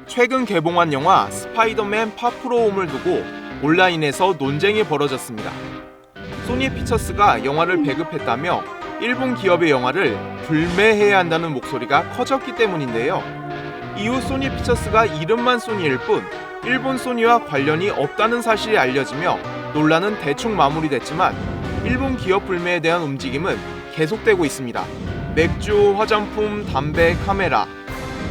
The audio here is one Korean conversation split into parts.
최근 개봉한 영화 스파이더맨 파프로홈을 두고 온라인에서 논쟁이 벌어졌습니다. 소니 피처스가 영화를 배급했다며 일본 기업의 영화를 불매해야 한다는 목소리가 커졌기 때문인데요. 이후 소니 피처스가 이름만 소니일 뿐 일본 소니와 관련이 없다는 사실이 알려지며 논란은 대충 마무리됐지만 일본 기업 불매에 대한 움직임은 계속되고 있습니다. 맥주, 화장품, 담배, 카메라,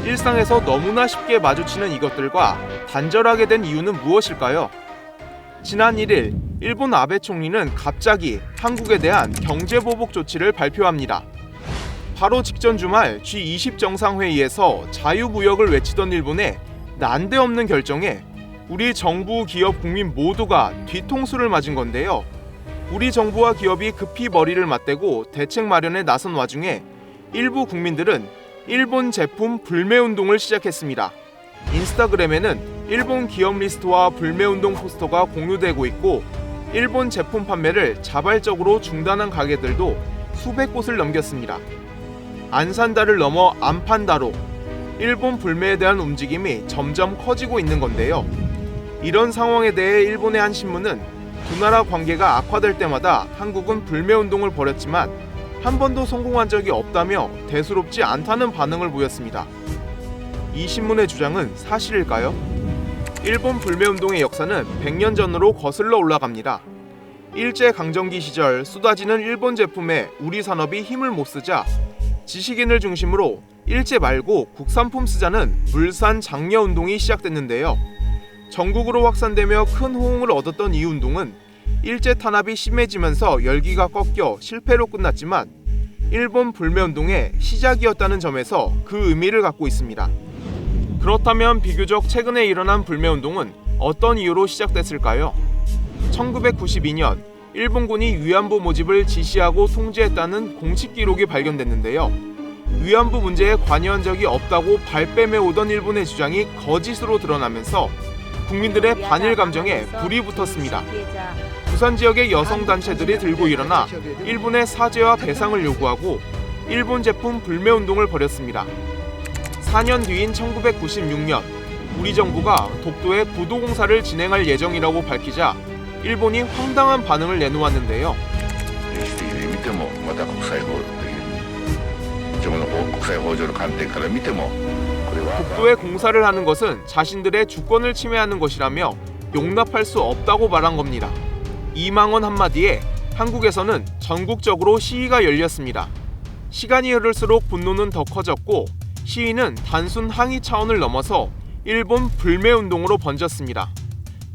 일상에서 너무나 쉽게 마주치는 이것들과 단절하게 된 이유는 무엇일까요? 지난 1일 일본 아베 총리는 갑자기 한국에 대한 경제보복 조치를 발표합니다. 바로 직전 주말 G20 정상회의에서 자유무역을 외치던 일본의 난데없는 결정에 우리 정부, 기업, 국민 모두가 뒤통수를 맞은 건데요. 우리 정부와 기업이 급히 머리를 맞대고 대책 마련에 나선 와중에 일부 국민들은 일본 제품 불매운동을 시작했습니다. 인스타그램에는 일본 기업 리스트와 불매운동 포스터가 공유되고 있고 일본 제품 판매를 자발적으로 중단한 가게들도 수백 곳을 넘겼습니다. 안 산다를 넘어 안 판다로 일본 불매에 대한 움직임이 점점 커지고 있는 건데요. 이런 상황에 대해 일본의 한 신문은 두 나라 관계가 악화될 때마다 한국은 불매운동을 벌였지만 한 번도 성공한 적이 없다며 대수롭지 않다는 반응을 보였습니다. 이 신문의 주장은 사실일까요? 일본 불매운동의 역사는 100년 전으로 거슬러 올라갑니다. 일제강점기 시절 쏟아지는 일본 제품에 우리 산업이 힘을 못 쓰자 지식인을 중심으로 일제 말고 국산품 쓰자는 물산 장려운동이 시작됐는데요. 전국으로 확산되며 큰 호응을 얻었던 이 운동은 일제 탄압이 심해지면서 열기가 꺾여 실패로 끝났지만 일본 불매운동의 시작이었다는 점에서 그 의미를 갖고 있습니다. 그렇다면 비교적 최근에 일어난 불매운동은 어떤 이유로 시작됐을까요? 1992년 일본군이 위안부 모집을 지시하고 통제했다는 공식 기록이 발견됐는데요. 위안부 문제에 관여한 적이 없다고 발뺌해오던 일본의 주장이 거짓으로 드러나면서 국민들의 반일 감정에 불이 붙었습니다. 부산 지역의 여성 단체들이 들고 일어나 일본의 사죄와 배상을 요구하고 일본 제품 불매운동을 벌였습니다. 4년 뒤인 1996년 우리 정부가 독도에 부도공사를 진행할 예정이라고 밝히자 일본이 황당한 반응을 내놓았는데요. 독도에 공사를 하는 것은 자신들의 주권을 침해하는 것이라며 용납할 수 없다고 말한 겁니다. 이 망언 한마디에 한국에서는 전국적으로 시위가 열렸습니다. 시간이 흐를수록 분노는 더 커졌고 시위는 단순 항의 차원을 넘어서 일본 불매운동으로 번졌습니다.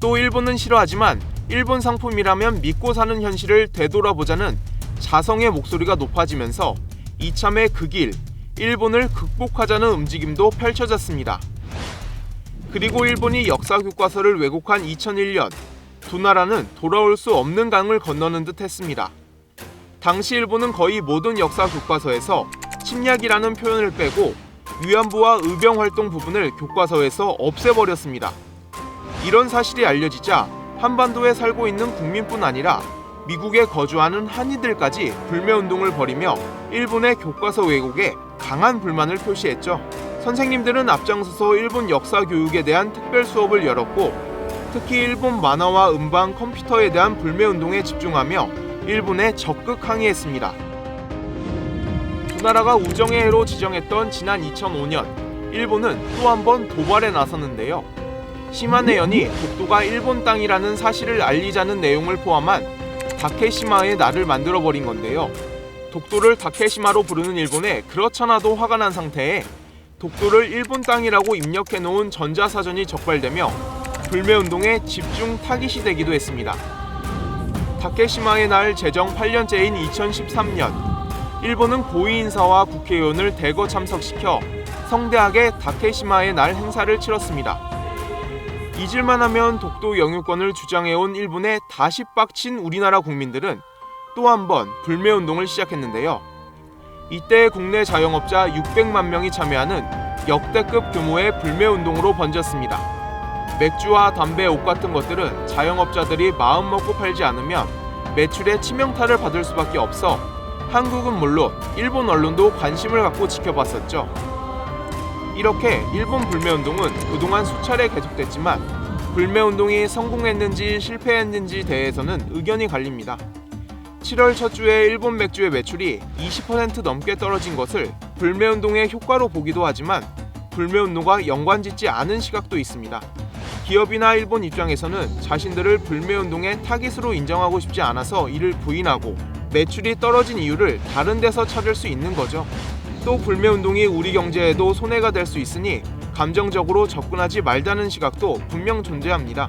또 일본은 싫어하지만 일본 상품이라면 믿고 사는 현실을 되돌아보자는 자성의 목소리가 높아지면서 이참에 그 길, 일본을 극복하자는 움직임도 펼쳐졌습니다. 그리고 일본이 역사 교과서를 왜곡한 2001년, 두 나라는 돌아올 수 없는 강을 건너는 듯 했습니다. 당시 일본은 거의 모든 역사 교과서에서 침략이라는 표현을 빼고 위안부와 의병활동 부분을 교과서에서 없애버렸습니다. 이런 사실이 알려지자 한반도에 살고 있는 국민뿐 아니라 미국에 거주하는 한인들까지 불매운동을 벌이며 일본의 교과서 왜곡에 강한 불만을 표시했죠. 선생님들은 앞장서서 일본 역사 교육에 대한 특별 수업을 열었고 특히 일본 만화와 음반, 컴퓨터에 대한 불매운동에 집중하며 일본에 적극 항의했습니다. 두 나라가 우정의 해로 지정했던 지난 2005년 일본은 또 한 번 도발에 나섰는데요. 시마네현이 독도가 일본 땅이라는 사실을 알리자는 내용을 포함한 다케시마의 날을 만들어버린 건데요. 독도를 다케시마로 부르는 일본에 그렇잖아도 화가 난 상태에 독도를 일본 땅이라고 입력해놓은 전자사전이 적발되며 불매운동에 집중 타깃이 되기도 했습니다. 다케시마의 날 제정 8년째인 2013년 일본은 고위 인사와 국회의원을 대거 참석시켜 성대하게 다케시마의 날 행사를 치렀습니다. 잊을만 하면 독도 영유권을 주장해온 일본에 다시 빡친 우리나라 국민들은 또 한 번 불매운동을 시작했는데요. 이때 국내 자영업자 600만 명이 참여하는 역대급 규모의 불매운동으로 번졌습니다. 맥주와 담배, 옷 같은 것들은 자영업자들이 마음 먹고 팔지 않으면 매출에 치명타를 받을 수밖에 없어 한국은 물론 일본 언론도 관심을 갖고 지켜봤었죠. 이렇게 일본 불매운동은 그동안 수차례 계속됐지만 불매운동이 성공했는지 실패했는지 대해서는 의견이 갈립니다. 7월 첫 주에 일본 맥주의 매출이 20% 넘게 떨어진 것을 불매운동의 효과로 보기도 하지만 불매운동과 연관짓지 않은 시각도 있습니다. 기업이나 일본 입장에서는 자신들을 불매운동의 타깃으로 인정하고 싶지 않아서 이를 부인하고 매출이 떨어진 이유를 다른 데서 찾을 수 있는 거죠. 또 불매운동이 우리 경제에도 손해가 될 수 있으니 감정적으로 접근하지 말자는 시각도 분명 존재합니다.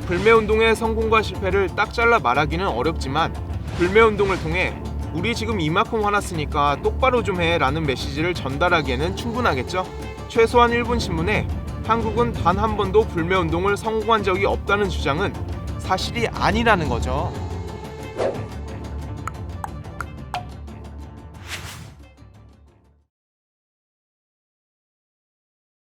불매운동의 성공과 실패를 딱 잘라 말하기는 어렵지만 불매운동을 통해 우리 지금 이만큼 화났으니까 똑바로 좀 해 라는 메시지를 전달하기에는 충분하겠죠. 최소한 일본 신문에 한국은 단 한 번도 불매운동을 성공한 적이 없다는 주장은 사실이 아니라는 거죠.